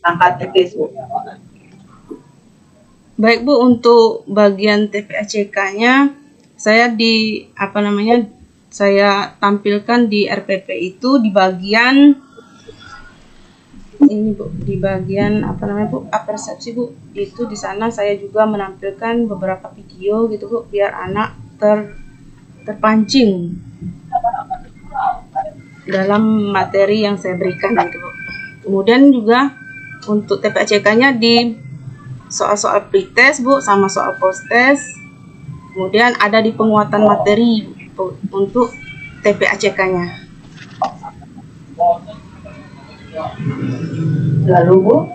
langkah teknis, Bu. Baik Bu, untuk bagian TPACK-nya saya saya tampilkan di RPP itu di bagian ini Bu, di bagian Bu, persepsi Bu. Itu di sana saya juga menampilkan beberapa video gitu Bu, biar anak terpancing dalam materi yang saya berikan gitu Bu. Kemudian juga untuk TPACK-nya di soal-soal pretest Bu, sama soal post-test. Kemudian ada di penguatan materi Bu, untuk TPACK-nya. Lalu Bu,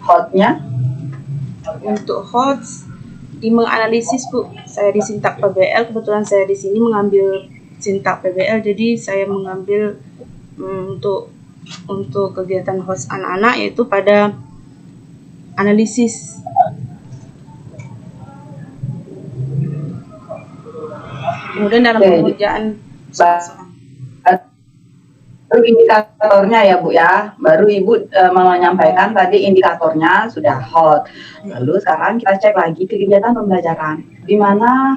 hotnya? Untuk hots di menganalisis Bu, saya di Sintak PBL, kebetulan saya di sini mengambil Sintak PBL, jadi saya mengambil untuk kegiatan host anak-anak yaitu pada analisis. Kemudian dalam pengerjaan baru indikatornya ya Bu ya, baru Ibu menyampaikan tadi indikatornya sudah hot. Lalu sekarang kita cek lagi kegiatan pembelajaran, di mana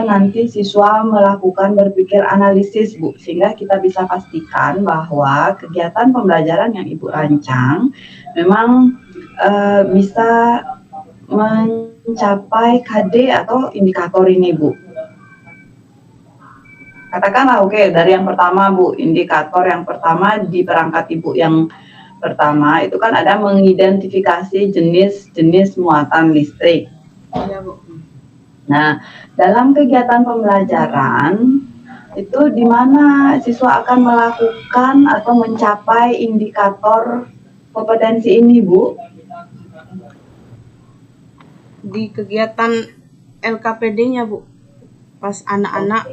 nanti siswa melakukan berpikir analisis Bu, sehingga kita bisa pastikan bahwa kegiatan pembelajaran yang Ibu rancang memang bisa mencapai KD atau indikator ini Bu. Katakanlah oke, dari yang pertama Bu, indikator yang pertama di perangkat Ibu yang pertama itu kan ada mengidentifikasi jenis-jenis muatan listrik. Ya, Bu. Nah, dalam kegiatan pembelajaran itu di mana siswa akan melakukan atau mencapai indikator kompetensi ini Bu? Di kegiatan LKPD-nya Bu, pas anak-anak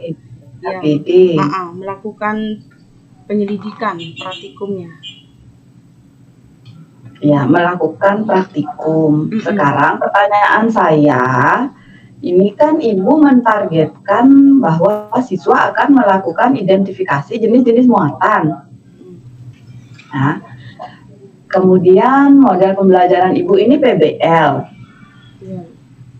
melakukan penyelidikan praktikumnya. Ya, melakukan praktikum. Sekarang pertanyaan saya, ini kan Ibu mentargetkan bahwa siswa akan melakukan identifikasi jenis-jenis muatan. Nah, kemudian model pembelajaran Ibu ini PBL.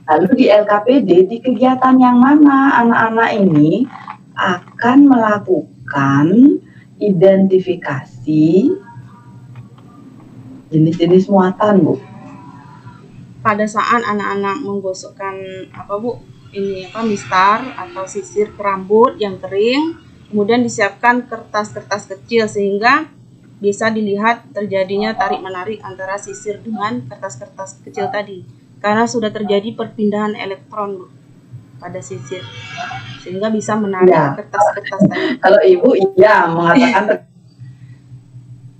Lalu di LKPD, di kegiatan yang mana anak-anak ini akan melakukan identifikasi jenis-jenis muatan, Bu? Pada saat anak-anak menggosokkan mistar atau sisir ke rambut yang kering, kemudian disiapkan kertas-kertas kecil sehingga bisa dilihat terjadinya tarik-menarik antara sisir dengan kertas-kertas kecil tadi, karena sudah terjadi perpindahan elektron Bu, pada sisir, sehingga bisa menarik kertas-kertas tadi. Kalau Ibu mengatakan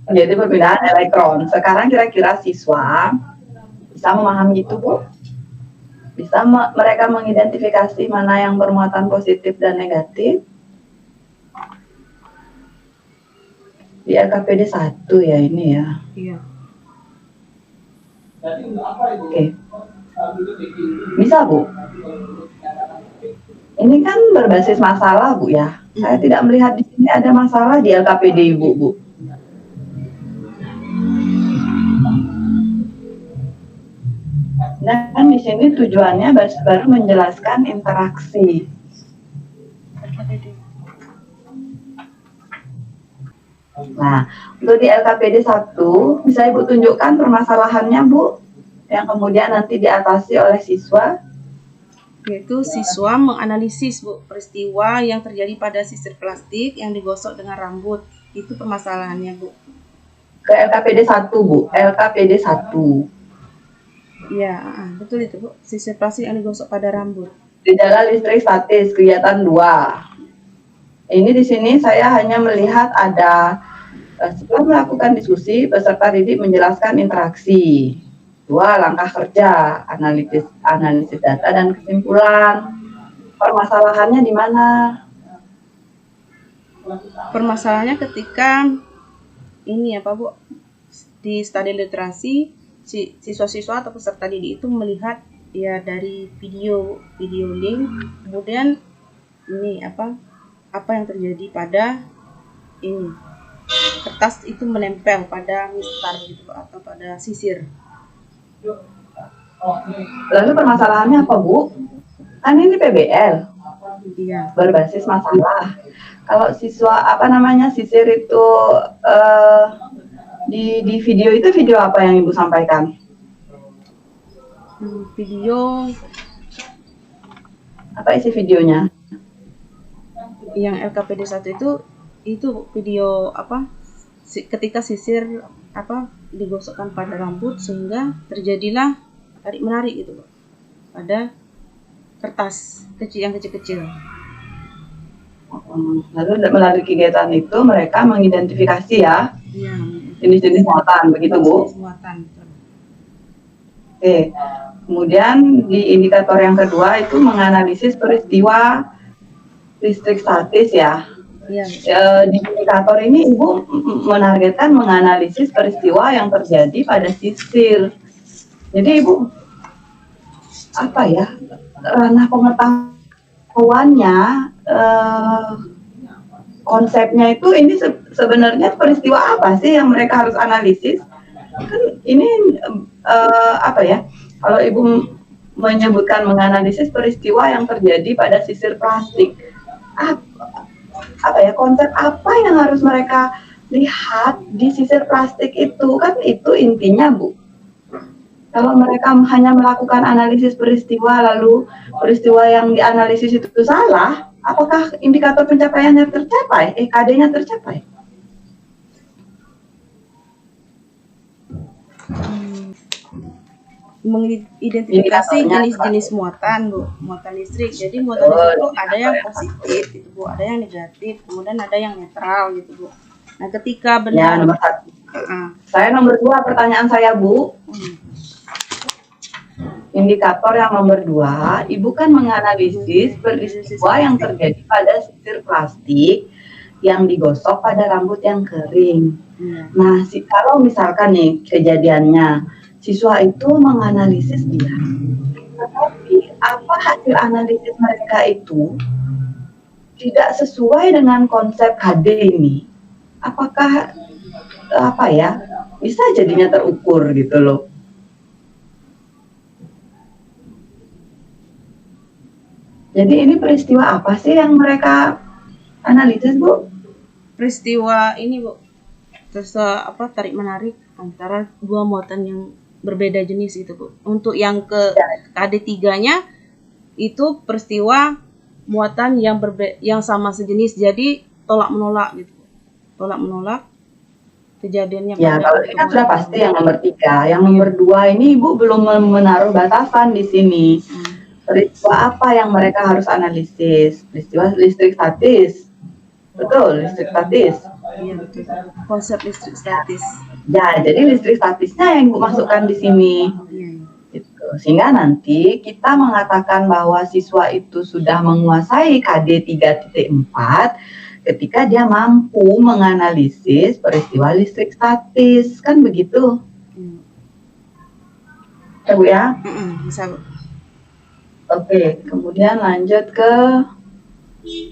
terjadi perpindahan elektron. Sekarang kira-kira siswa bisa memahami itu Bu? Bisa mereka mengidentifikasi mana yang bermuatan positif dan negatif? Di LKPD 1 ya ini ya? Iya. Oke. Bisa Bu? Ini kan berbasis masalah Bu ya. Saya tidak melihat di sini ada masalah di LKPD Ibu Bu. Dan di sini tujuannya baru menjelaskan interaksi. Nah, untuk di LKPD 1 bisa Ibu tunjukkan permasalahannya Bu, yang kemudian nanti diatasi oleh siswa? Yaitu siswa menganalisis Bu, peristiwa yang terjadi pada sisir plastik yang digosok dengan rambut. Itu permasalahannya Bu. Ke LKPD 1 Bu, LKPD 1. Iya, betul itu Bu, sisir plastik yang digosok pada rambut. Gejala listrik statis, kegiatan 2. Ini di sini saya hanya melihat ada setelah melakukan diskusi, peserta didik menjelaskan interaksi. 2. Langkah kerja, analisis data dan kesimpulan. Permasalahannya di mana? Permasalahannya ketika ini Bu, di studi literasi, siswa-siswa atau peserta didik itu melihat ya dari video link, kemudian ini apa yang terjadi pada ini kertas itu menempel pada mistar gitu atau pada sisir. Lalu permasalahannya apa, Bu? Kan ini PBL, Iya. berbasis masalah. Kalau siswa sisir itu di video itu video apa yang Ibu sampaikan? Video Apa isi videonya? yang LKPD 1 itu video ketika sisir digosokkan pada rambut sehingga terjadilah tarik menarik gitu Pak, pada kertas kecil yang kecil-kecil. Lalu melalui kegiatan itu mereka mengidentifikasi ya Iya. jenis-jenis muatan, begitu Bu? Jenis muatan. Betul. Oke. Kemudian di indikator yang kedua itu menganalisis peristiwa listrik statis ya. Iya. Di indikator ini Ibu menargetkan menganalisis peristiwa yang terjadi pada sisir. Jadi Ibu ranah pengetahuannya konsepnya itu ini sebenarnya peristiwa apa sih yang mereka harus analisis? Kan ini kalau Ibu menyebutkan menganalisis peristiwa yang terjadi pada sisir plastik, konsep apa yang harus mereka lihat di sisir plastik itu? Kan itu intinya, Bu. Kalau mereka hanya melakukan analisis peristiwa lalu peristiwa yang dianalisis itu salah, apakah indikator pencapaiannya tercapai? KD-nya tercapai? Mengidentifikasi jenis-jenis muatan, Bu, muatan listrik. Jadi muatan listrik itu ada yang positif gitu, Bu, ada yang negatif, kemudian ada yang netral gitu, Bu. Nah, ketika benar nomor 1. Saya nomor 2 pertanyaan saya, Bu. Indikator yang nomor 2, Ibu kan menganalisis peristiwa yang terjadi pada sisir plastik yang digosok pada rambut yang kering. Nah, kalau misalkan nih kejadiannya siswa itu menganalisis dia, tetapi apa hasil analisis mereka itu tidak sesuai dengan konsep KD ini, apakah bisa jadinya terukur gitu loh. Jadi ini peristiwa apa sih yang mereka analisis, Bu? Peristiwa ini, Bu, tarik menarik antara dua muatan yang berbeda jenis itu, Bu. Untuk yang ke KD3-nya itu peristiwa muatan yang sama sejenis, jadi tolak menolak gitu. Tolak menolak kejadiannya. Ya, kalau ini kan sudah pasti yang nomor 3. Yang nomor 2 ini Ibu belum menaruh batasan di sini. Peristiwa apa yang mereka harus analisis? Peristiwa listrik statis. Betul, listrik statis. Iya, betul. Konsep listrik statis. Ya, jadi listrik statisnya yang Ibu masukkan di sini. Gitu. Sehingga nanti kita mengatakan bahwa siswa itu sudah menguasai KD 3.4 ketika dia mampu menganalisis peristiwa listrik statis. Kan begitu? Ya, Bu ya? Bisa, Bu. Oke, kemudian lanjut ke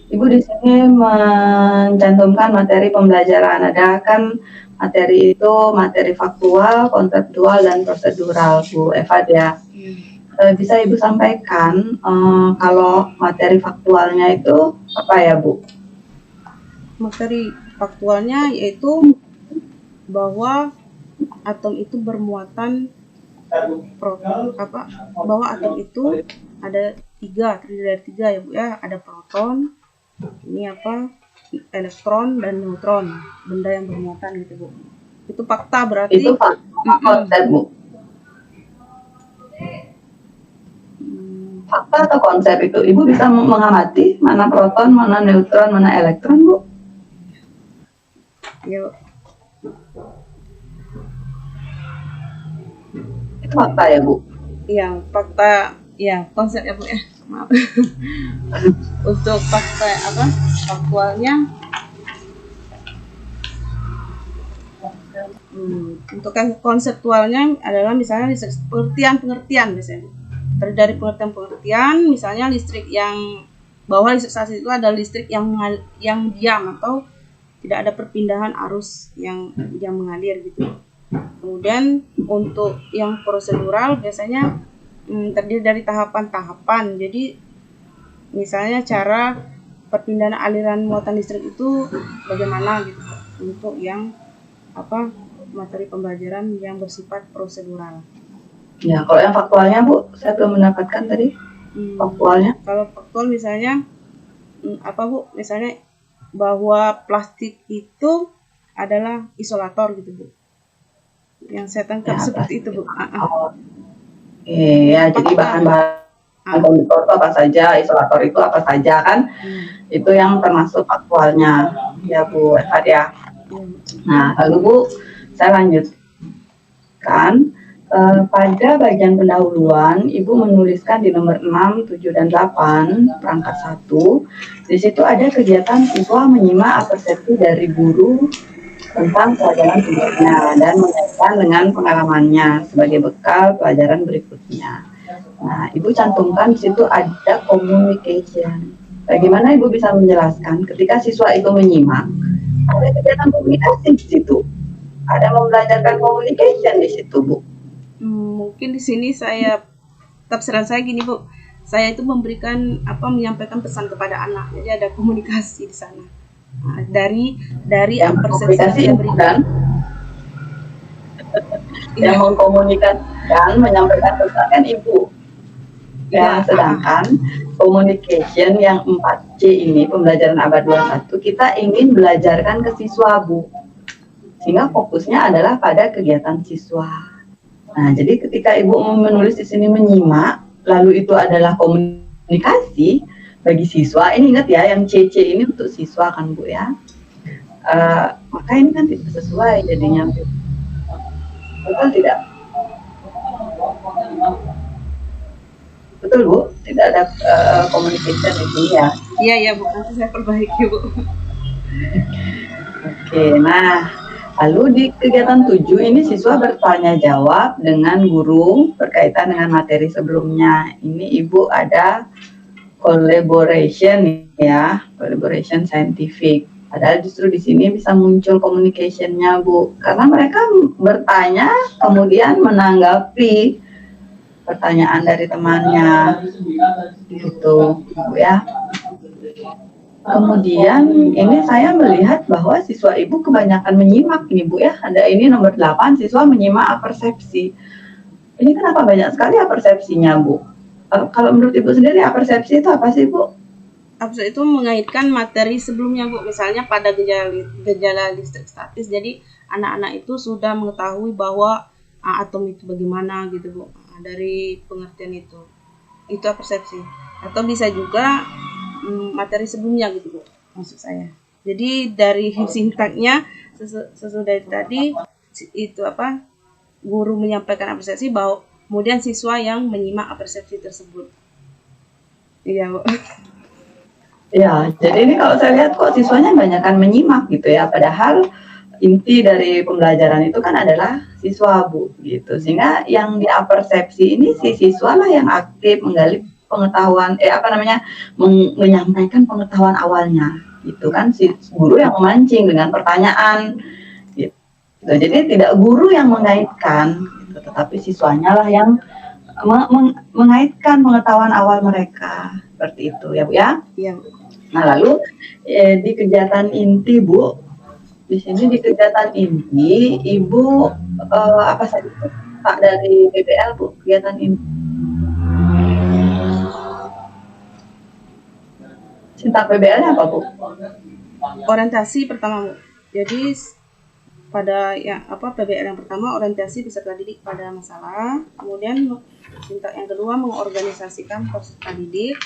Ibu di sini mencantumkan materi pembelajaran. Ada kan materi itu materi faktual, konseptual, dan prosedural, Bu Eva ya. Bisa Ibu sampaikan kalau materi faktualnya itu apa ya, Bu? Materi faktualnya yaitu bahwa atom itu bermuatan proton, bahwa atom itu ada terdiri dari 3 ya, Bu ya. Ada proton, elektron dan neutron, benda yang bermuatan gitu, Bu. Itu fakta berarti. Itu konsep, Bu. Fakta atau konsep itu Ibu bisa mengamati mana proton, mana neutron, mana elektron, Bu? Ya. Itu fakta ya, Bu? Iya, fakta, ya konsep ya, Bu ya. Maaf. Untuk faktualnya untuk konseptualnya adalah misalnya listrik pengertian biasanya. Dari pengertian misalnya listrik yang bahwa listrik statis itu adalah listrik yang diam atau tidak ada perpindahan arus yang mengalir gitu. Kemudian untuk yang prosedural biasanya terdiri dari tahapan-tahapan. Jadi misalnya cara perpindahan aliran muatan listrik itu bagaimana gitu untuk yang materi pembelajaran yang bersifat prosedural. Ya, kalau yang faktualnya Bu, saya belum mendapatkan tadi faktualnya. Kalau faktual misalnya Bu? Misalnya bahwa plastik itu adalah isolator gitu Bu. Yang saya tangkap Ya, seperti itu Bu. Ya, jadi bahan-bahan konduktor itu apa saja, isolator itu apa saja kan? Itu yang termasuk faktualnya ya Bu Eva ya. Nah, lalu Bu, saya lanjutkan. Pada bagian pendahuluan, Ibu menuliskan di nomor 6, 7, dan 8, perangkat 1. Di situ ada kegiatan siswa menyimak persepsi dari guru tentang pelajaran berikutnya dan mengaitkan dengan pengalamannya sebagai bekal pelajaran berikutnya. Nah, Ibu cantumkan di situ ada communication. Bagaimana Ibu bisa menjelaskan ketika siswa itu menyimak, ada kegiatan komunikasi di situ. Ada membelajarkan communication di situ, Bu. Mungkin di sini saya tafsiran saya gini Bu, saya itu menyampaikan pesan kepada anak, jadi ada komunikasi di sana. Nah, dari persepsi yang diberikan, yang mengkomunikasikan, menyampaikan pesan kan Ibu. Ya, sedangkan communication yang 4C ini, pembelajaran abad 21, kita ingin belajarkan ke siswa Bu, sehingga fokusnya adalah pada kegiatan siswa. Nah, jadi ketika Ibu menulis di sini menyimak, lalu itu adalah komunikasi bagi siswa. Ini ingat ya, yang CC ini untuk siswa kan Bu ya. Maka ini kan tidak sesuai jadinya. Betul tidak? Betul Bu, tidak ada communication di sini ya. Iya Bu, nanti saya perbaiki Bu. Oke, nah lalu di kegiatan 7 ini siswa bertanya jawab dengan guru berkaitan dengan materi sebelumnya. Ini Ibu ada collaboration ya, collaboration scientific. Padahal justru di sini bisa muncul communication-nya Bu, karena mereka bertanya kemudian menanggapi pertanyaan dari temannya, gitu Bu ya. Kemudian ini saya melihat bahwa siswa Ibu kebanyakan menyimak ini Bu ya. Ada ini nomor 8, siswa menyimak apersepsi. Ini kenapa banyak sekali apersepsinya Bu? Kalau menurut Ibu sendiri apersepsi itu apa sih Bu? Apersepsi itu mengaitkan materi sebelumnya Bu. Misalnya pada gejala listrik statis, jadi anak-anak itu sudah mengetahui bahwa atom itu bagaimana gitu Bu. Dari pengertian itu apersepsi. Atau bisa juga materi sebelumnya gitu Bu, maksud saya. Jadi dari sintaknya sesudah tadi itu guru menyampaikan apersepsi, bahwa kemudian siswa yang menyimak apersepsi tersebut. Iya Bu. Ya, jadi ini kalau saya lihat kok siswanya banyakkan menyimak gitu ya, padahal inti dari pembelajaran itu kan adalah siswa Bu gitu. Sehingga yang diapersepsi ini si siswa lah yang aktif menggali pengetahuan menyampaikan pengetahuan awalnya gitu kan, si guru yang memancing dengan pertanyaan gitu. Jadi tidak guru yang mengaitkan gitu, tetapi siswanya lah yang mengaitkan pengetahuan awal mereka, seperti itu ya Bu ya. Iya. Nah, lalu di kegiatan inti Bu, di sini di kegiatan inti Ibu apa saja Pak dari PBL Bu, kegiatan inti? Cinta PBL-nya apa Bu? Orientasi pertama Bu. Jadi pada PBL yang pertama orientasi peserta didik pada masalah, kemudian yang kedua mengorganisasikan peserta didik,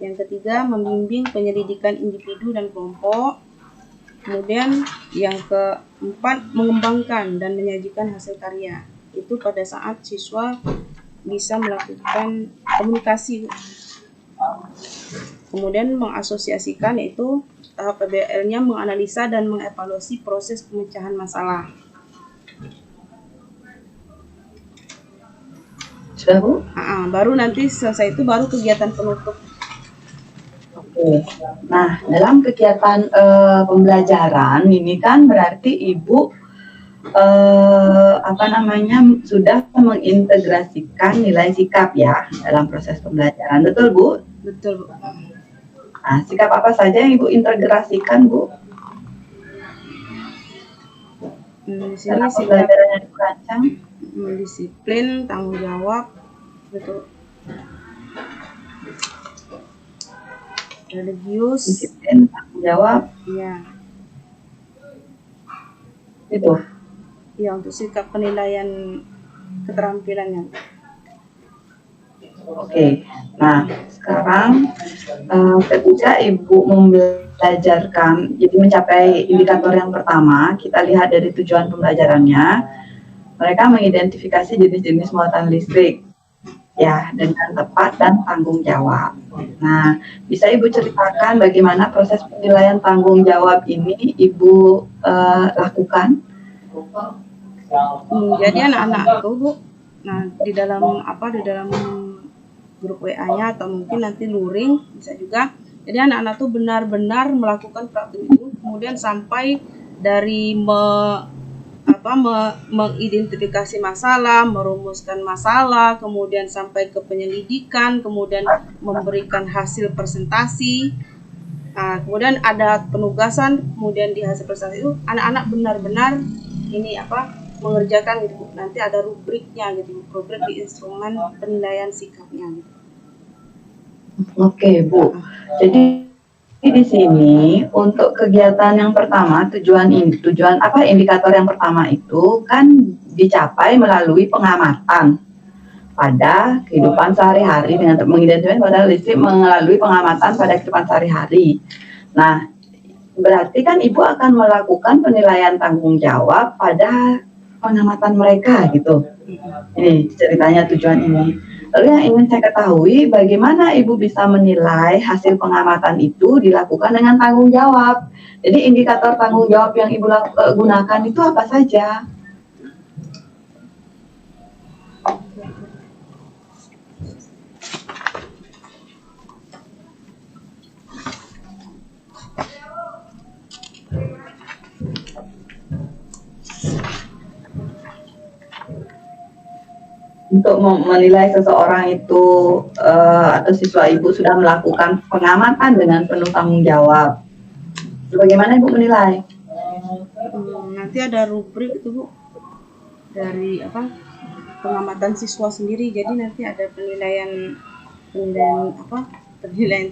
yang ketiga membimbing penyelidikan individu dan kelompok, kemudian yang keempat mengembangkan dan menyajikan hasil karya. Itu pada saat siswa bisa melakukan komunikasi. Kemudian mengasosiasikan, yaitu tahap PBL-nya menganalisa dan mengevaluasi proses pemecahan masalah. Sudah Bu? Baru nanti selesai itu baru kegiatan penutup. Oke, Oke. Nah, dalam kegiatan pembelajaran ini kan berarti Ibu apa namanya sudah mengintegrasikan nilai sikap ya dalam proses pembelajaran, betul Bu? Betul, Bu. Nah, sikap apa saja yang Ibu integrasikan Bu Di sini dalam sikap pembelajaran yang dirancang? disiplin, tanggung jawab, betul. Religius, Disiplin, tanggung jawab, ya. itu. Ya, untuk sikap penilaian keterampilannya. Oke. Nah, sekarang ketika Ibu membelajarkan, jadi mencapai indikator yang pertama, kita lihat dari tujuan pembelajarannya, mereka mengidentifikasi jenis-jenis muatan listrik, ya, dengan tepat dan tanggung jawab. Nah, bisa Ibu ceritakan bagaimana proses penilaian tanggung jawab ini Ibu lakukan? Jadi anak-anak itu, Bu, nah di dalam grup WA-nya atau mungkin nanti luring bisa juga. Jadi anak-anak tuh benar-benar melakukan praktik itu, kemudian sampai dari mengidentifikasi masalah, merumuskan masalah, kemudian sampai ke penyelidikan, kemudian memberikan hasil presentasi. Nah, kemudian ada penugasan, kemudian di hasil presentasi itu anak-anak benar-benar mengerjakan gitu. Nanti ada rubriknya gitu, rubrik di instrumen penilaian sikapnya gitu. Oke, Bu. Jadi di sini untuk kegiatan yang pertama, tujuan indikator yang pertama itu kan dicapai melalui pengamatan pada kehidupan sehari-hari dengan mengidentifikasi pada listrik melalui pengamatan pada kehidupan sehari-hari. Nah, berarti kan Ibu akan melakukan penilaian tanggung jawab pada pengamatan mereka gitu. Ini ceritanya tujuan ini. Lalu yang ingin saya ketahui, bagaimana Ibu bisa menilai hasil pengamatan itu dilakukan dengan tanggung jawab. Jadi indikator tanggung jawab yang Ibu gunakan itu apa saja? Untuk menilai seseorang itu atau siswa Ibu sudah melakukan pengamatan dengan penuh tanggung jawab. Bagaimana Ibu menilai? Nanti ada rubrik itu, Bu, dari pengamatan siswa sendiri. Jadi nanti ada penilaian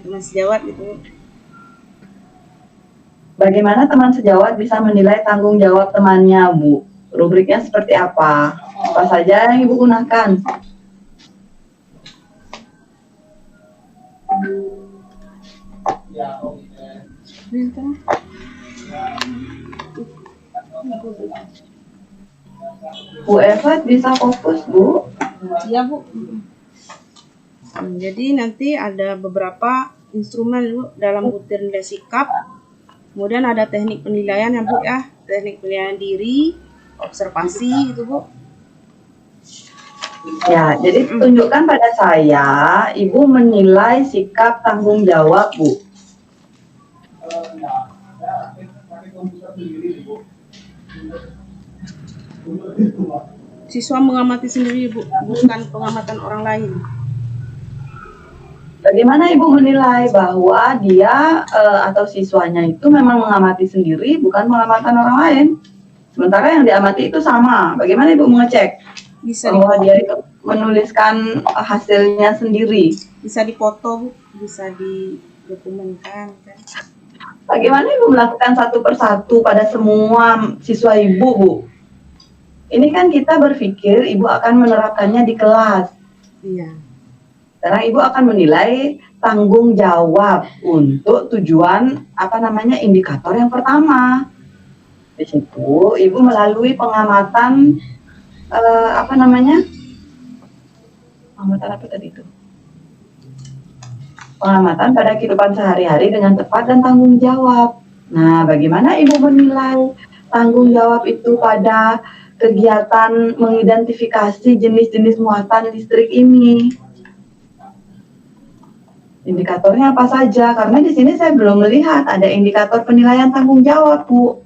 teman sejawat gitu. Bagaimana teman sejawat bisa menilai tanggung jawab temannya, Bu? Rubriknya seperti apa? Apa saja yang Ibu gunakan? Bu Eva bisa fokus, Bu? Iya, Bu. Jadi nanti ada beberapa instrumen, Bu, dalam butir nilai sikap. Kemudian ada teknik penilaian ya, Bu, ya. Teknik penilaian diri, observasi itu, Bu. Ya, jadi tunjukkan pada saya, Ibu menilai sikap tanggung jawab, Bu. Siswa mengamati sendiri, Bu, bukan pengamatan orang lain. Bagaimana Ibu menilai bahwa dia atau siswanya itu memang mengamati sendiri, bukan pengamatan orang lain? Sementara yang diamati itu sama. Bagaimana Ibu mengecek bahwa dia itu menuliskan hasilnya sendiri? Bisa dipoto, Bu, bisa didokumenkan, kan? Bagaimana Ibu melakukan satu persatu pada semua siswa Ibu, Bu? Ini kan kita berpikir Ibu akan menerapkannya di kelas. Iya. Karena Ibu akan menilai tanggung jawab untuk tujuan indikator yang pertama. Di situ Ibu melalui pengamatan pengamatan apa tadi itu? Pengamatan pada kehidupan sehari-hari dengan tepat dan tanggung jawab. Nah, bagaimana Ibu menilai tanggung jawab itu pada kegiatan mengidentifikasi jenis-jenis muatan listrik ini? Indikatornya apa saja? Karena di sini saya belum melihat ada indikator penilaian tanggung jawab, Bu.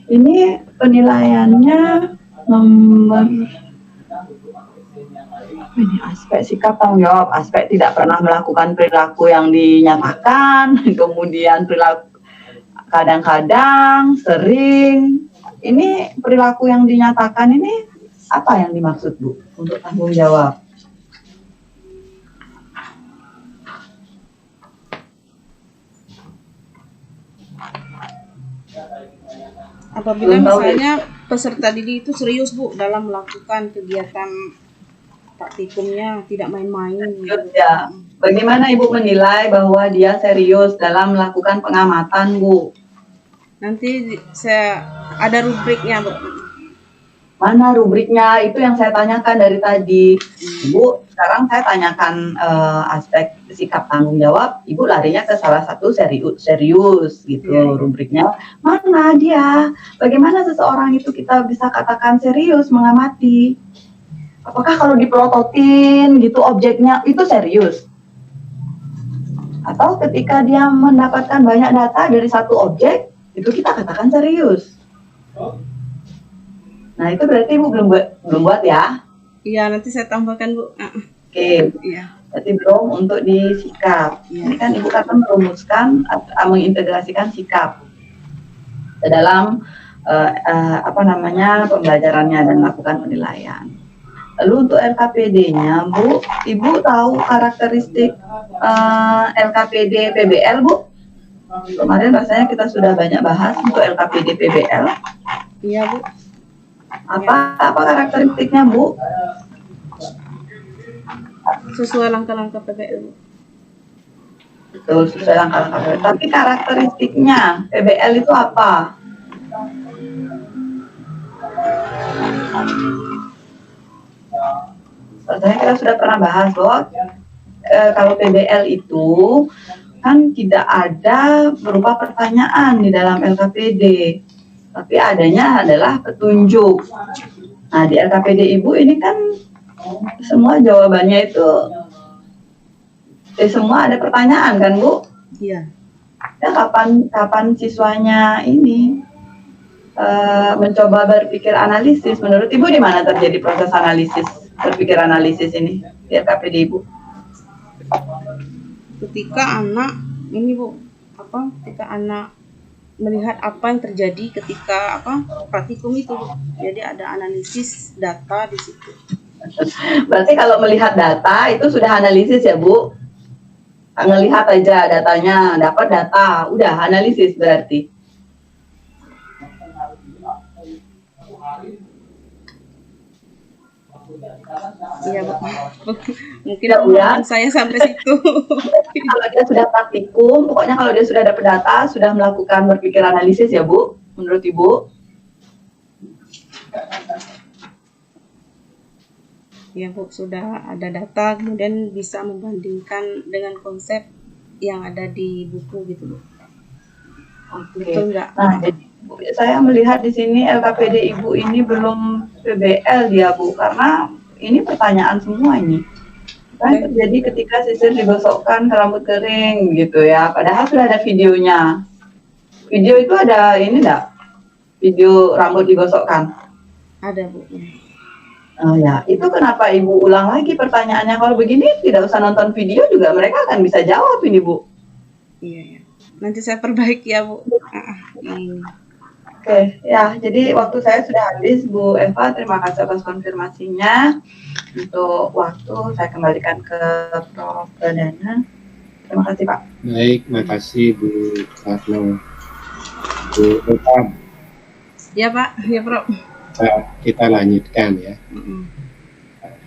Ini penilaiannya nomor ini aspek sikap tanggung jawab, aspek tidak pernah melakukan perilaku yang dinyatakan, kemudian perilaku kadang-kadang, sering. Ini perilaku yang dinyatakan ini apa yang dimaksud, Bu, untuk tanggung jawab? Apabila Belum tahu, misalnya peserta didik itu serius, Bu, dalam melakukan kegiatan praktikumnya, tidak main-main gitu. Ya. Bagaimana Ibu menilai bahwa dia serius dalam melakukan pengamatan, Bu? Nanti saya ada rubriknya, Bu. Mana rubriknya? Itu yang saya tanyakan dari tadi. Ibu, sekarang saya tanyakan aspek sikap tanggung jawab. Ibu larinya ke salah satu serius gitu. Rubriknya mana dia? Bagaimana seseorang itu kita bisa katakan serius mengamati? Apakah kalau dipelototin gitu objeknya itu serius? Atau ketika dia mendapatkan banyak data dari satu objek, itu kita katakan serius. Nah, itu berarti Ibu belum buat ya? Iya, nanti saya tambahkan, Bu. Oke. Iya. Berarti belum untuk di sikap. Iya. Ini kan Ibu akan merumuskan, mengintegrasikan sikap ke dalam pembelajarannya dan melakukan penilaian. Lalu untuk LKPD-nya, Bu, Ibu tahu karakteristik LKPD PBL, Bu? Kemarin rasanya kita sudah banyak bahas untuk LKPD PBL. Iya, Bu. Apa karakteristiknya, Bu? Sesuai langkah-langkah PBL, Bu. Betul, sesuai langkah-langkah PBL. Tapi karakteristiknya PBL itu apa? Rasanya kita sudah pernah bahas bahwa kalau PBL itu kan tidak ada berupa pertanyaan di dalam LKPD, tapi adanya adalah petunjuk. Nah, di LKPD Ibu ini kan semua jawabannya itu semua ada pertanyaan kan, Bu? Iya. Ya, kapan siswanya ini mencoba berpikir analisis? Menurut Ibu di mana terjadi proses analisis, berpikir analisis ini di LKPD Ibu? Ketika anak ini, Bu, ketika anak melihat apa yang terjadi ketika praktikum itu, Bu. Jadi ada analisis data di situ. Berarti kalau melihat data itu sudah analisis ya, Bu? Ngelihat aja datanya, dapat data, udah analisis berarti. Iya, Bu. Mungkin ya, saya sampai situ. Kalau dia sudah praktikum, pokoknya kalau dia sudah dapat data, sudah melakukan berpikir analisis ya, Bu? Menurut Ibu? Ya, Bu, sudah ada data, kemudian bisa membandingkan dengan konsep yang ada di buku gitu, Bu. Oke. Betul nggak? Nah, jadi saya melihat di sini LKPD Ibu ini belum PBL dia, Bu, karena ini pertanyaan semua ini. Kan terjadi ketika sisir digosokkan ke rambut kering gitu ya, padahal sudah ada videonya. Video itu ada ini enggak? Video rambut digosokkan? Ada, Bu. Oh ya, itu kenapa Ibu ulang lagi pertanyaannya? Kalau begini tidak usah nonton video juga mereka akan bisa jawab ini, Bu. Iya, ya. Nanti saya perbaiki ya, Bu. Oke, ya, jadi waktu saya sudah habis, Bu Eva. Terima kasih atas konfirmasinya. Untuk waktu saya kembalikan ke Prof. Pradana. Terima kasih, Pak. Baik, terima kasih Bu Karno. Bu Eva. Ya, Pak. Ya, Prof. Kita lanjutkan ya.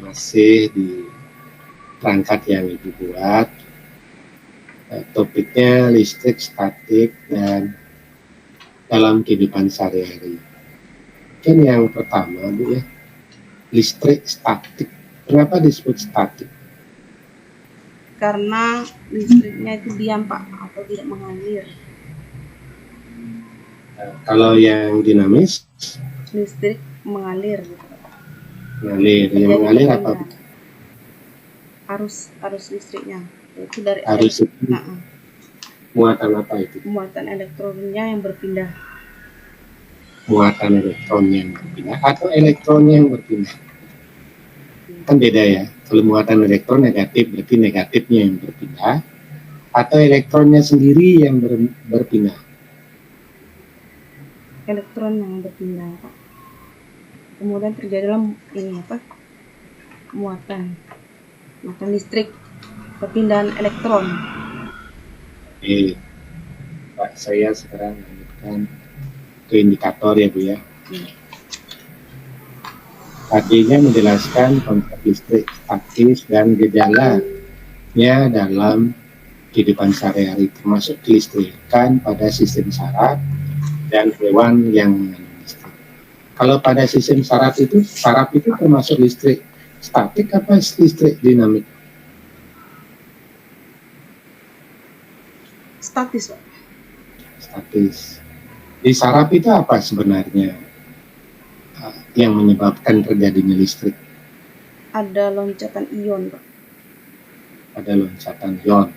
Masih di perangkat yang Ibu buat. Topiknya listrik, statik, dan dalam kehidupan sehari-hari. Mungkin yang pertama, Bu ya, listrik statik. Kenapa disebut statik? Karena listriknya itu diam, Pak, atau tidak mengalir. Kalau yang dinamis? Listrik mengalir. Mengalir. Yang mengalir apa? Arus listriknya. Itu dari Arus itu Nah, muatan apa itu? muatan elektronnya yang berpindah. Muatan elektronnya yang berpindah atau elektronnya yang berpindah? Kan beda ya. Kalau muatan elektron negatif berarti negatifnya yang berpindah, atau elektronnya sendiri yang berpindah. Elektron yang berpindah, Pak. Kemudian terjadilah ini apa? Muatan listrik, perpindahan elektron. Oke, Pak, saya sekarang lanjutkan ke indikator ya Bu ya. Tadinya menjelaskan konsep listrik statis dan gejalanya dalam kehidupan sehari-hari, termasuk kelistrikan pada sistem saraf dan hewan yang mengandung listrik. Kalau pada sistem saraf itu termasuk listrik statik apa listrik dinamik? Statis, Pak. Statis. Di saraf itu apa sebenarnya yang menyebabkan terjadinya listrik? Ada loncatan ion, Pak. Ada loncatan ion.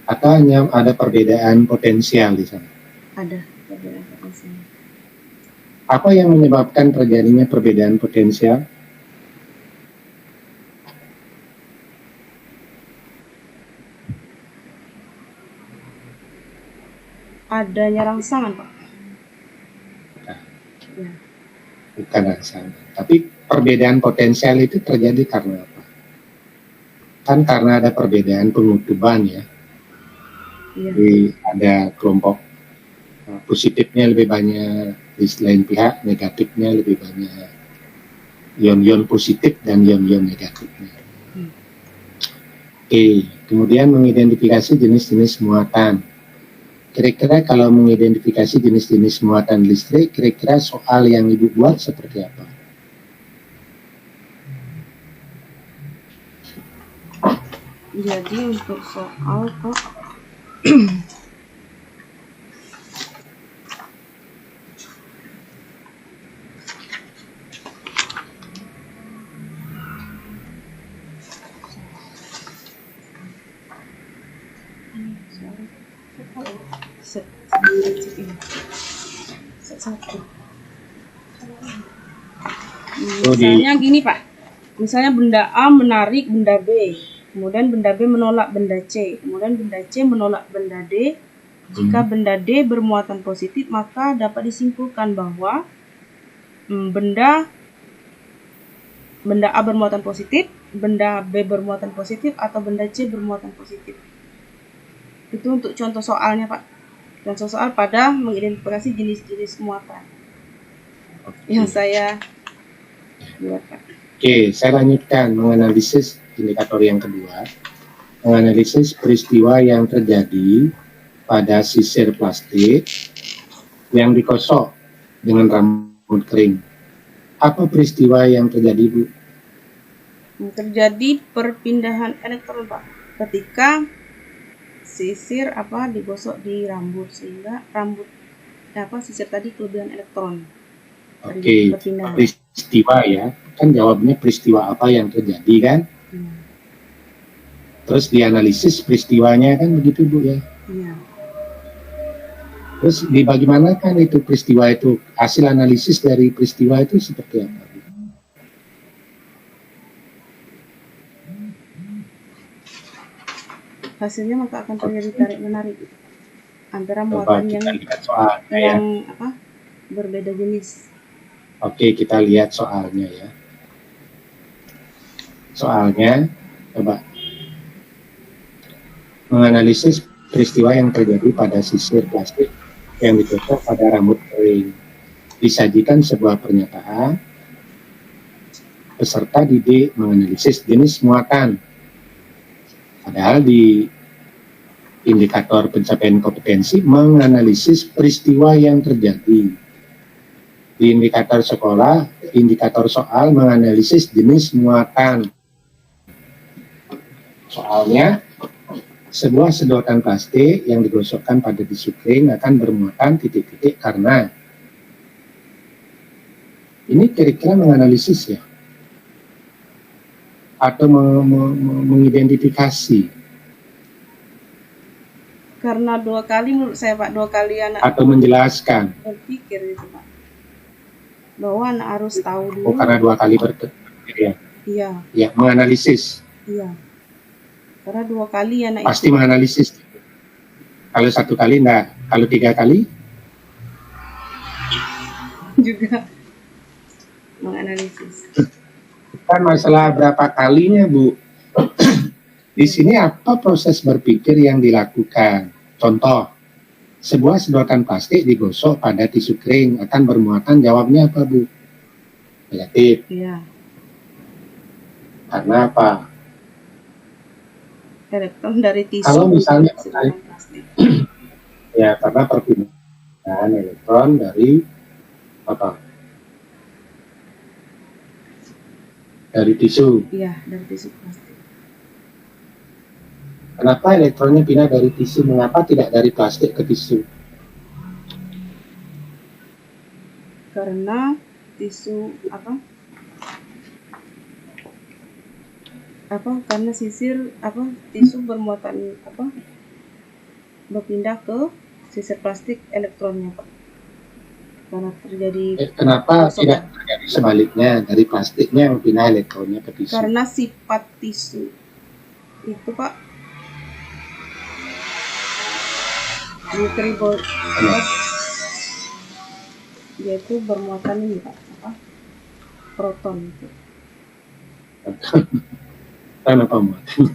Atau hanya ada perbedaan potensial di sana? Ada perbedaan potensial. Apa yang menyebabkan terjadinya perbedaan potensial? Adanya rangsangan, Pak. Nah, Ya. bukan rangsangan. Tapi perbedaan potensial itu terjadi karena apa? Kan karena ada perbedaan pengutuban ya. Iya. Jadi ada kelompok positifnya lebih banyak, di selain pihak negatifnya lebih banyak. Ion-ion positif dan ion-ion negatifnya. Oke, kemudian mengidentifikasi jenis-jenis muatan. Kira-kira kalau mengidentifikasi jenis-jenis muatan listrik, kira-kira soal yang Ibu buat seperti apa? Jadi untuk soal, Pak, satu. Misalnya gini, Pak. Misalnya benda A menarik benda B, kemudian benda B menolak benda C, kemudian benda C menolak benda D. Jika benda D bermuatan positif, maka dapat disimpulkan bahwa benda A bermuatan positif, benda B bermuatan positif, atau benda C bermuatan positif. Itu untuk contoh soalnya, Pak. Contoh soal pada mengidentifikasi jenis-jenis muatan yang saya buat, Pak. Oke, saya lanjutkan menganalisis indikator yang kedua. Menganalisis peristiwa yang terjadi pada sisir plastik yang dikosok dengan rambut kering. Apa peristiwa yang terjadi, Bu? Terjadi perpindahan elektron, Pak. Ketika sisir digosok di rambut, sehingga rambut sisir tadi kelebihan elektron. Oke, peristiwa ya. Kan jawabnya peristiwa apa yang terjadi kan? Terus dianalisis peristiwanya kan begitu, Bu ya? Iya. Terus bagaimana kan itu peristiwa itu, hasil analisis dari peristiwa itu seperti apa? Hasilnya maka akan terjadi tarik menarik antara muatan yang berbeda jenis. Oke, kita lihat soalnya ya. Soalnya, coba menganalisis peristiwa yang terjadi pada sisir plastik yang dikosok pada rambut kering. Disajikan sebuah pernyataan, peserta didik menganalisis jenis muatan. Padahal di indikator pencapaian kompetensi menganalisis peristiwa yang terjadi. Di indikator sekolah, indikator soal menganalisis jenis muatan. Soalnya, sebuah sedotan plastik yang digosokkan pada tisu kering akan bermuatan titik-titik karena. Ini kira-kira menganalisis ya? Atau mengidentifikasi Karena 2 kali menurut saya Pak, 2 kali anak atau menjelaskan? berpikir gitu Pak. Bahwa anak harus tahu dulu. Oh, karena 2 kali berpikir ya. Iya, Ya, menganalisis. iya. Karena 2 kali anak Pasti menganalisis. Kalau 1 kali enggak, kalau 3 kali juga menganalisis. kan masalah berapa kalinya, Bu. Di sini apa proses berpikir yang dilakukan? Contoh, sebuah sedotan plastik digosok pada tisu kering akan bermuatan, jawabnya apa, Bu? Negatif. Iya. Karena apa? Elektron dari tisu. Kalau misalnya sedotan plastik. ya karena perpindahan elektron dari apa? Dari tisu. Iya, dari tisu plastik. Kenapa elektronnya pindah dari tisu? Mengapa tidak dari plastik ke tisu? Karena tisu karena tisu bermuatan berpindah ke sisir plastik elektronnya Pak. Karena terjadi Kenapa gosokan. tidak terjadi sebaliknya, dari plastiknya yang pindah elektronnya ke tisu? Karena sifat tisu itu Pak nutribol yaitu bermuatan ini Pak, proton itu. Kenapa muatan?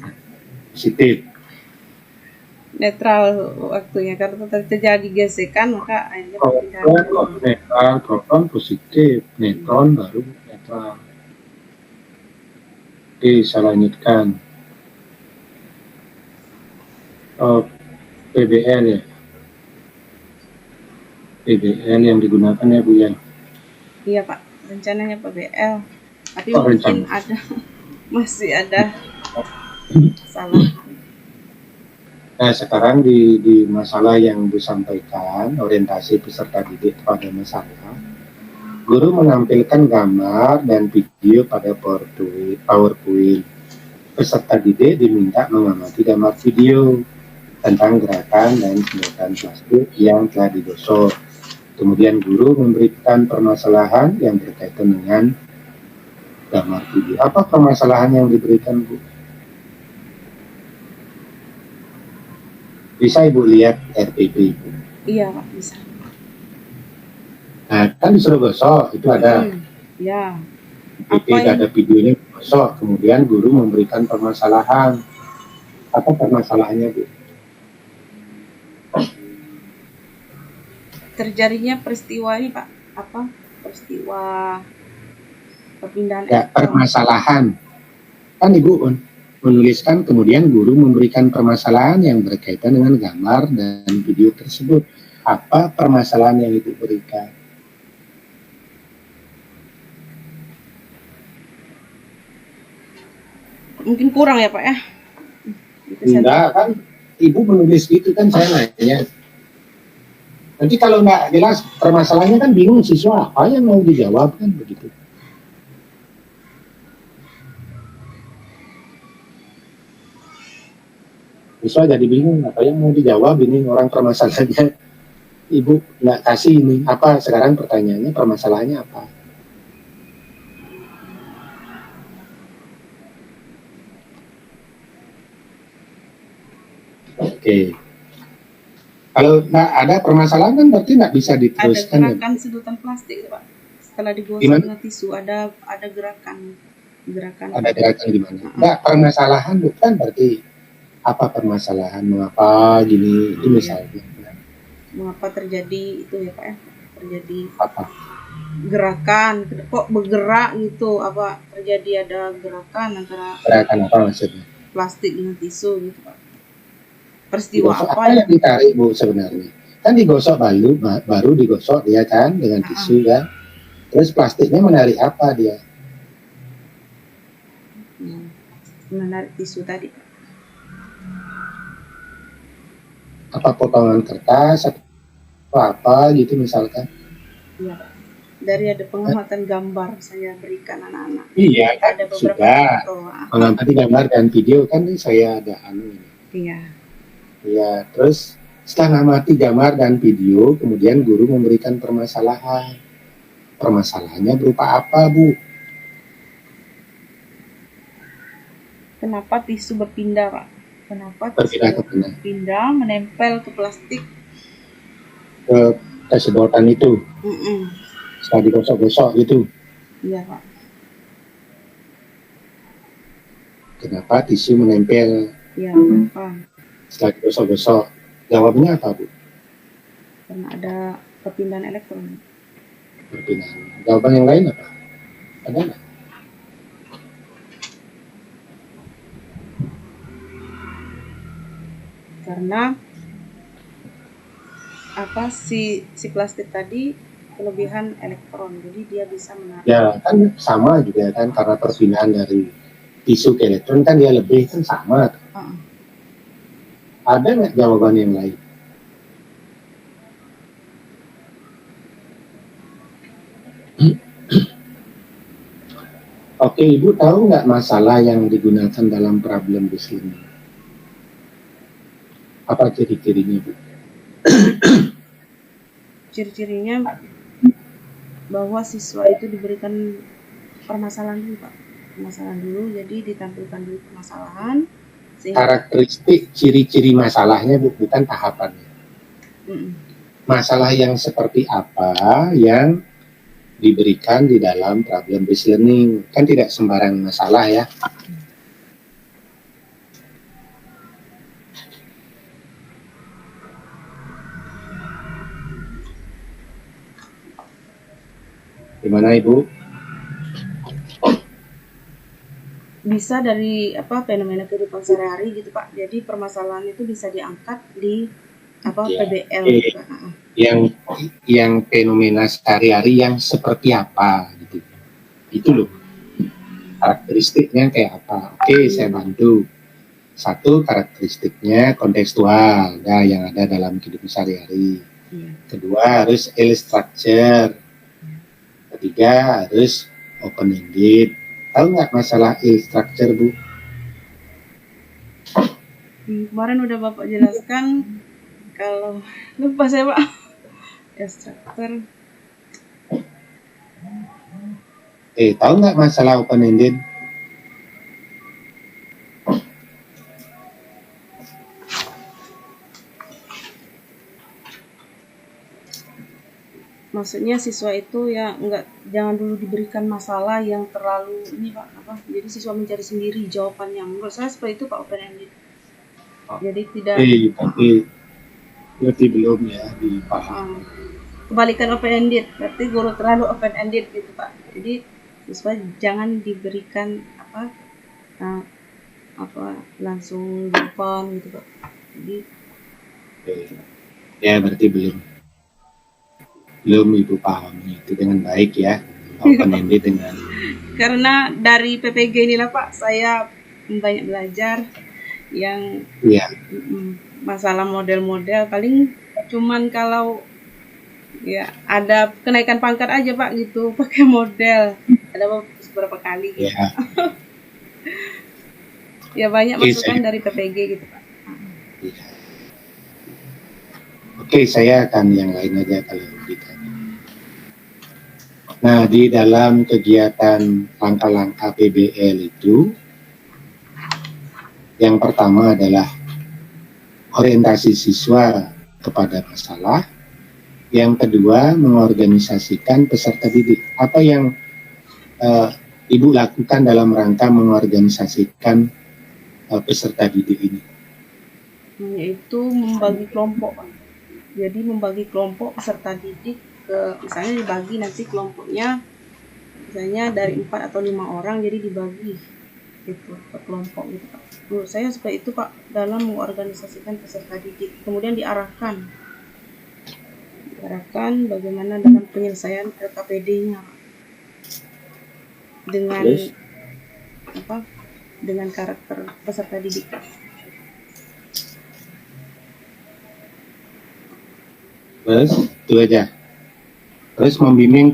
Positif. Netral waktunya karena terjadi gesekan maka akhirnya perpindahan. Netral, proton positif, neutron baru netral. Oke, saya lanjutkan. PBL ya. PBL yang digunakan ya Bu ya. Iya Pak, rencananya PBL. Tapi Oh, mungkin rencana. masih ada salah. Nah, sekarang di masalah yang Bu sampaikan, orientasi peserta didik pada masalah, guru menampilkan gambar dan video pada PowerPoint. Peserta didik diminta mengamati gambar video tentang gerakan dan sedotan plastik yang telah digosok. Kemudian guru memberikan permasalahan yang berkaitan dengan gambar video. Apa permasalahan yang diberikan, Bu? Bisa Ibu lihat RPP, Ibu. Iya Pak, bisa. Nah, kan disuruh gosok, itu ada Ya. RPP, Apa ada videonya gosok. Kemudian guru memberikan permasalahan. Apa permasalahannya, Bu? Terjadinya peristiwa ini Pak, peristiwa perpindahan Ya, elektron. permasalahan. Kan Ibu menuliskan, kemudian guru memberikan permasalahan yang berkaitan dengan gambar dan video tersebut. Apa permasalahan yang Ibu berikan? Mungkin kurang ya Pak ya? Enggak, kan Ibu menulis gitu kan, saya nanya. Nanti kalau nggak jelas permasalahannya kan bingung siswa, apa yang mau dijawab kan begitu. Siswa jadi bingung, apa yang mau dijawab ini orang permasalahannya. Ibu nggak kasih ini, apa sekarang pertanyaannya permasalahannya apa? Oke. Kalau nggak ada permasalahan kan berarti nggak bisa Ada diteruskan. gerakan sedotan plastik Pak. Setelah digosok Gimana? dengan tisu ada gerakan. Ada gerakan gimana? Nggak, permasalahan bukan berarti apa permasalahan, mengapa gini, itu misalnya. Mengapa terjadi itu ya Pak ya? Terjadi Apa? gerakan, kok bergerak gitu, apa terjadi ada gerakan antara Gerakan apa maksudnya? plastik dengan tisu gitu Pak. Peristiwa Digosok apa apa yang ditarik Bu sebenarnya? Kan digosok baru digosok dia kan dengan tisu kan. Terus plastiknya menarik apa dia? menarik tisu tadi. Apa potongan kertas atau apa gitu misalkan? Iya Pak. Dari ada pengamatan gambar saya berikan anak-anak. Iya kan Ada beberapa sudah. foto. Kalau tadi gambar dan video kan saya ada anu ini. Iya. Iya, terus Setelah mengamati gambar dan video, kemudian guru memberikan permasalahan. Permasalahannya berupa apa, Bu? Kenapa tisu berpindah, Pak? Kenapa tisu Berpindah ke mana? berpindah menempel ke plastik? Ke sedotan itu, setelah digosok-gosok gitu. Iya, Pak. Kenapa tisu menempel Iya, Pak. setelah digosok-gosok? Jawabnya apa, Bu? Karena ada perpindahan elektron. Perpindahan. Jawaban yang lain apa? Ada nggak? Karena si plastik tadi kelebihan elektron, jadi dia bisa menarik. Ya kan sama juga kan, karena perpindahan dari tisu ke elektron kan dia lebih, kan sama. Ada nggak jawaban yang lain? Oke, Ibu tahu nggak masalah yang digunakan dalam problem ini? Apa ciri-cirinya, Bu? Ciri-cirinya bahwa siswa itu diberikan permasalahan dulu, Pak. Permasalahan dulu, jadi ditampilkan dulu permasalahan. Karakteristik ciri-ciri masalahnya, Bu, bukan tahapannya. Masalah yang seperti apa yang diberikan di dalam problem based learning? Kan tidak sembarang masalah ya. Gimana, Ibu? Bisa dari fenomena kehidupan sehari-hari gitu, Pak. Jadi permasalahan itu bisa diangkat di PBL gitu. Yang fenomena sehari-hari yang seperti apa gitu. Itu loh. Karakteristiknya kayak apa? Oke, saya bantu. Satu, karakteristiknya kontekstual, yang ada dalam kehidupan sehari-hari. Kedua, harus structure. Ketiga, harus open-ended. Tahu nggak masalah structure, Bu? Kemarin udah Bapak jelaskan, kalau lupa saya, Pak. Structure. Tahu nggak masalah open-ended? Maksudnya siswa itu ya jangan dulu diberikan masalah yang terlalu ini, Pak, jadi siswa mencari sendiri jawabannya. Menurut saya seperti itu, Pak, open-ended. Jadi tidak berarti belum ya dipahami. Kebalikan open-ended, berarti guru terlalu open-ended gitu, Pak. Jadi siswa jangan diberikan langsung jawaban gitu, Pak. Jadi ya berarti belum Ibu pahami itu dengan baik ya, open-ended dengan. Karena dari PPG inilah, Pak, saya banyak belajar yang masalah model-model. Paling cuman kalau ya ada kenaikan pangkat aja, Pak, gitu, pakai model. Ada beberapa kali gitu. Ya banyak masukan dari PPG gitu, Pak. Oke, saya akan yang lain aja kalau ditanya. Nah, di dalam kegiatan langkah-langkah PBL itu, yang pertama adalah orientasi siswa kepada masalah. Yang kedua, mengorganisasikan peserta didik. Apa yang Ibu lakukan dalam rangka mengorganisasikan peserta didik ini? Yaitu membagi kelompok. Jadi membagi kelompok peserta didik misalnya dibagi nanti kelompoknya misalnya dari 4 atau 5 orang, jadi dibagi gitu per kelompok gitu, Pak. Menurut saya seperti itu, Pak, dalam mengorganisasikan peserta didik. Kemudian diarahkan bagaimana dalam penyelesaian LKPD-nya dengan karakter peserta didik. Terus itu aja. Terus membimbing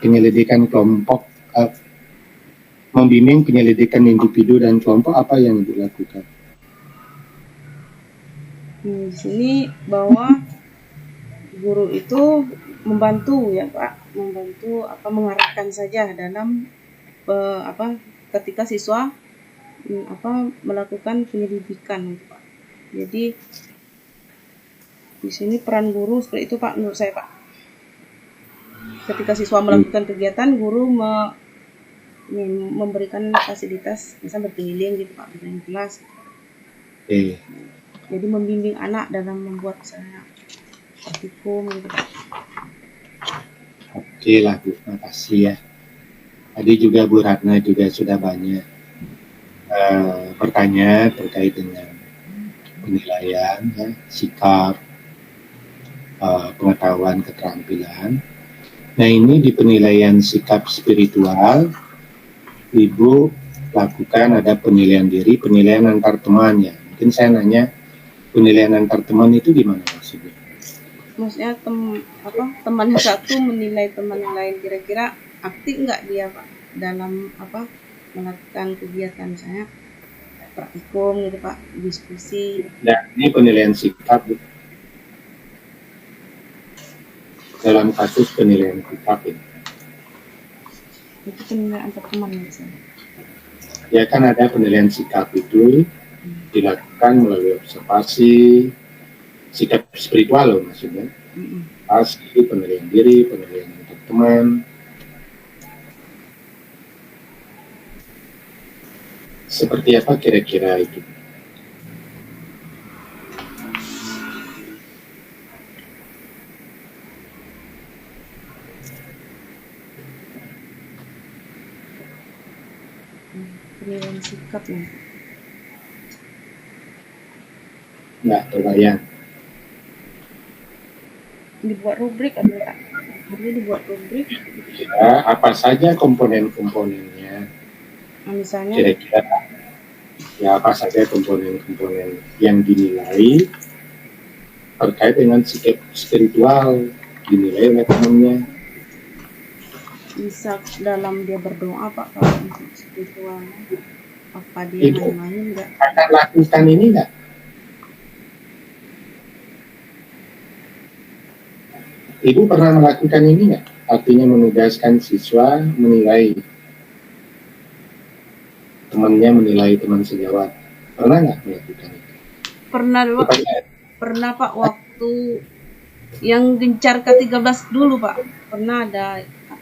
penyelidikan kelompok, membimbing penyelidikan individu dan kelompok, apa yang dilakukan? Di sini bahwa guru itu membantu ya Pak, membantu mengarahkan saja dalam ketika siswa melakukan penyelidikan gitu, Pak. Jadi di sini peran guru seperti itu Pak, menurut saya Pak. Ketika siswa melakukan kegiatan, guru memberikan fasilitas, misalnya berkeliling gitu Pak, berkeliling kelas. Jadi membimbing anak dalam membuat misalnya praktikum gitu Pak. Oke lah Bu, makasih ya. Tadi juga Bu Ratna juga sudah banyak bertanya terkait dengan penilaian, ya, sikap, pengetahuan, keterampilan. Nah ini di penilaian sikap spiritual, Ibu lakukan ada penilaian diri, penilaian antar teman ya. Mungkin saya nanya, penilaian antar teman itu gimana maksudnya? Maksudnya teman yang satu menilai teman yang lain, kira-kira aktif nggak dia Pak dalam melakukan kegiatan misalnya praktikum gitu Pak, diskusi. Nah ini penilaian sikap Bu. Dalam kasus penilaian sikap ini. Itu penilaian antar teman misalnya. Ya kan ada penilaian sikap itu dilakukan melalui observasi, sikap spiritual loh maksudnya. Pasti penilaian diri, penilaian antar teman. Seperti apa kira-kira itu? Penilaian sikap ya. Nggak terbayang. Dibuat rubrik ada Kak. Jadi dibuat rubrik. Ya, apa saja komponen-komponennya? Misalnya Kira-kira ya apa saja komponen-komponen yang dinilai terkait dengan sikap spiritual dinilai oleh temannya. bisa dalam dia berdoa Pak, kalau untuk spiritual apa dia Ibu main-main enggak? akan lakukan ini enggak? Ibu pernah melakukan ini enggak? Artinya menugaskan siswa menilai temannya, menilai teman sejawat. Pernah nggak melakukan itu? Pernah dulu Pak. Pernah Pak, waktu yang gencar ke-13 dulu Pak. Pernah ada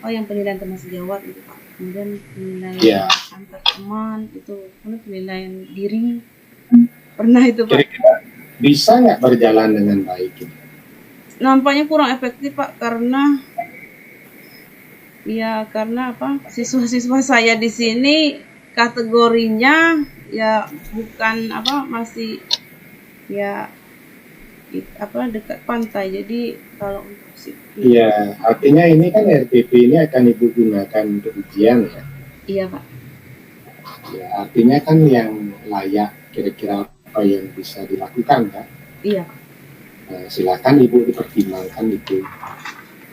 yang penilaian teman sejawat gitu Pak. Kemudian penilaian antar teman itu, kemudian penilaian diri. Pernah itu Pak. Kira-kira bisa nggak berjalan dengan baik ini? Nampaknya kurang efektif Pak, karena siswa-siswa saya di sini kategorinya ya bukan masih ya dekat pantai. Jadi kalau untuk iya, artinya ini kan RPP ini akan Ibu gunakan untuk ujian ya? Iya Pak. Ya, artinya kan yang layak kira-kira apa yang bisa dilakukan kan? Iya. Nah, silakan Ibu dipertimbangkan itu.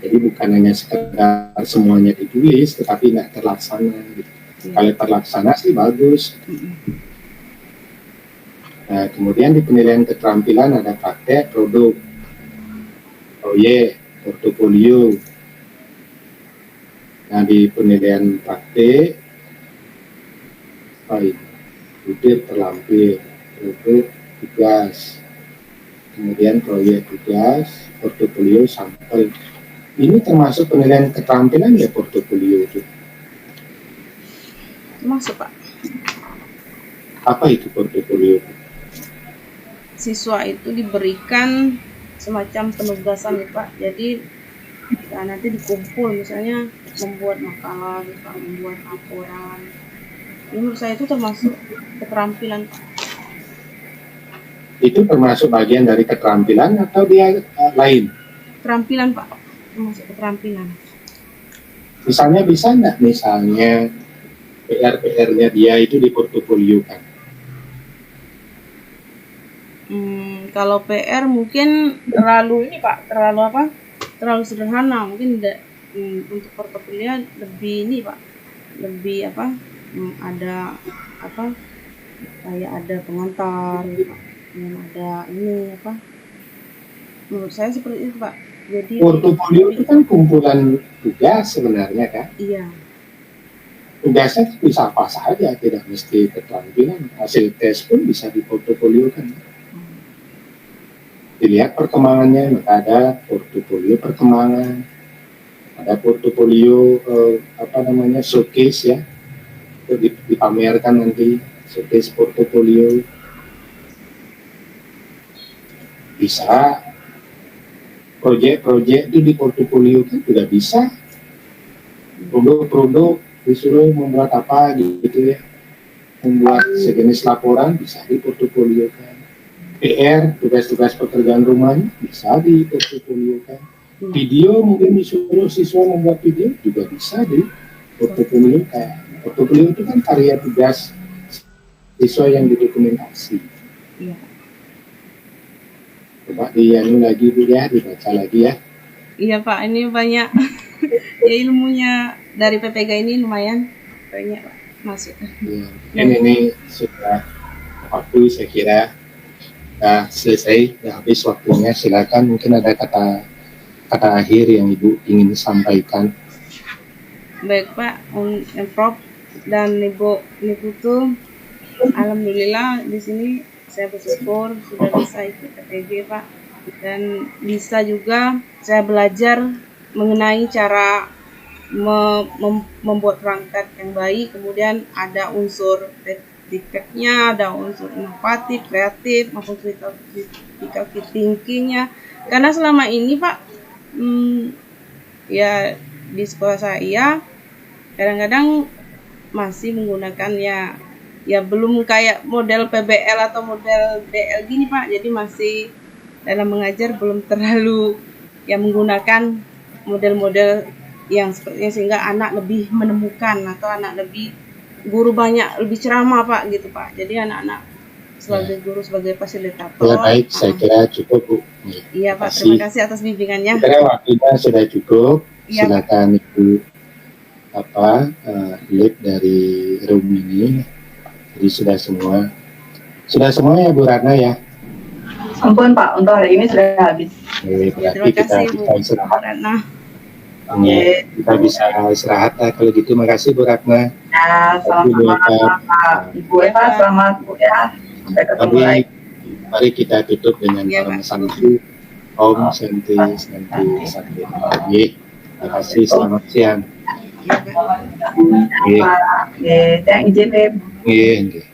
Jadi bukan hanya sekedar semuanya ditulis, tetapi nggak terlaksana. Gitu. Iya. Kalau terlaksana sih bagus. Nah, kemudian di penilaian keterampilan ada praktek, produk, proyek, portofolio. Nah, di penilaian praktek, udah terlampir, produk, tugas, kemudian proyek, tugas, portofolio, sampel. Ini termasuk penilaian keterampilan ya portofolio itu? Masuk Pak. Apa itu portofolio? Siswa itu diberikan semacam penugasan ya Pak. Jadi nanti dikumpul misalnya membuat makalah, membuat laporan. Menurut saya itu termasuk keterampilan Pak. Itu termasuk bagian dari keterampilan atau dia lain? Keterampilan Pak, termasuk keterampilan. Misalnya bisa nggak misalnya PR-nya dia itu diportofolio kan? Kalau PR mungkin terlalu terlalu sederhana. Mungkin untuk portofolio lebih ini Pak, lebih ada kayak ada pengantar gitu, Pak. yang ada ini apa? Menurut saya seperti itu Pak. Jadi Portofolio itu kan kumpulan tugas sebenarnya kan. iya, Tugasnya bisa apa saja, tidak mesti keterampilan. Hasil tes pun bisa diportofoliokan. Dilihat perkembangannya, maka ada portofolio perkembangan, ada portofolio showcase ya, itu dipamerkan nanti showcase portofolio. Bisa proyek-proyek itu di portofolio kan juga bisa. Produk-produk disuruh membuat apa gitu ya, membuat sejenis laporan bisa di portofolio kan. PR, tugas-tugas pekerjaan rumahnya bisa di portofolio kan. Video mungkin disuruh siswa membuat video juga bisa di portofolio kan. Portofolio itu kan karya tugas siswa yang didokumentasi. iya. Coba dianu lagi Bu ya, dibaca lagi ya. Iya Pak, ini banyak ya ilmunya dari PPG ini lumayan banyak Pak masuk. Ya, ini sudah waktu saya kira selesai, habis waktunya. Silakan, mungkin ada kata akhir yang Ibu ingin sampaikan. Baik Pak, Prof dan Ibu tuh, alhamdulillah di sini saya bersyukur sudah bisa ikut PPG Pak, dan bisa juga saya belajar mengenai cara membuat perangkat yang baik, kemudian ada unsur defeknya, ada unsur inovatif, kreatif, maupun critical thinkingnya. Karena selama ini Pak, ya di sekolah saya kadang-kadang masih menggunakan ya belum kayak model PBL atau model DL gini Pak, jadi masih dalam mengajar belum terlalu ya menggunakan model-model yang sepertinya, sehingga anak lebih menemukan atau anak lebih guru banyak lebih ceramah Pak gitu Pak. Jadi anak-anak sebagai guru, sebagai fasilitator. Ya baik, saya kira cukup Bu. Iya Pak, terima kasih atas bimbingannya. Saya kira waktunya sudah cukup. Iya, Silakan Ibu lead dari room ini. Jadi sudah semua ya Bu Ratna ya. Ampun Pak, untuk hari ini sudah habis. Ya, terima kasih Bu Ratna. Kita bisa istirahat lah kalau gitu. Makasih Bu Ratna. Ya, selamat Ibu Eva, selamat Bu ya. Sampai ketemu lagi. Mari kita tutup dengan para santu. Om Santi Santi Santi. Terima kasih, selamat siang. Saya izin, Beb. Iya.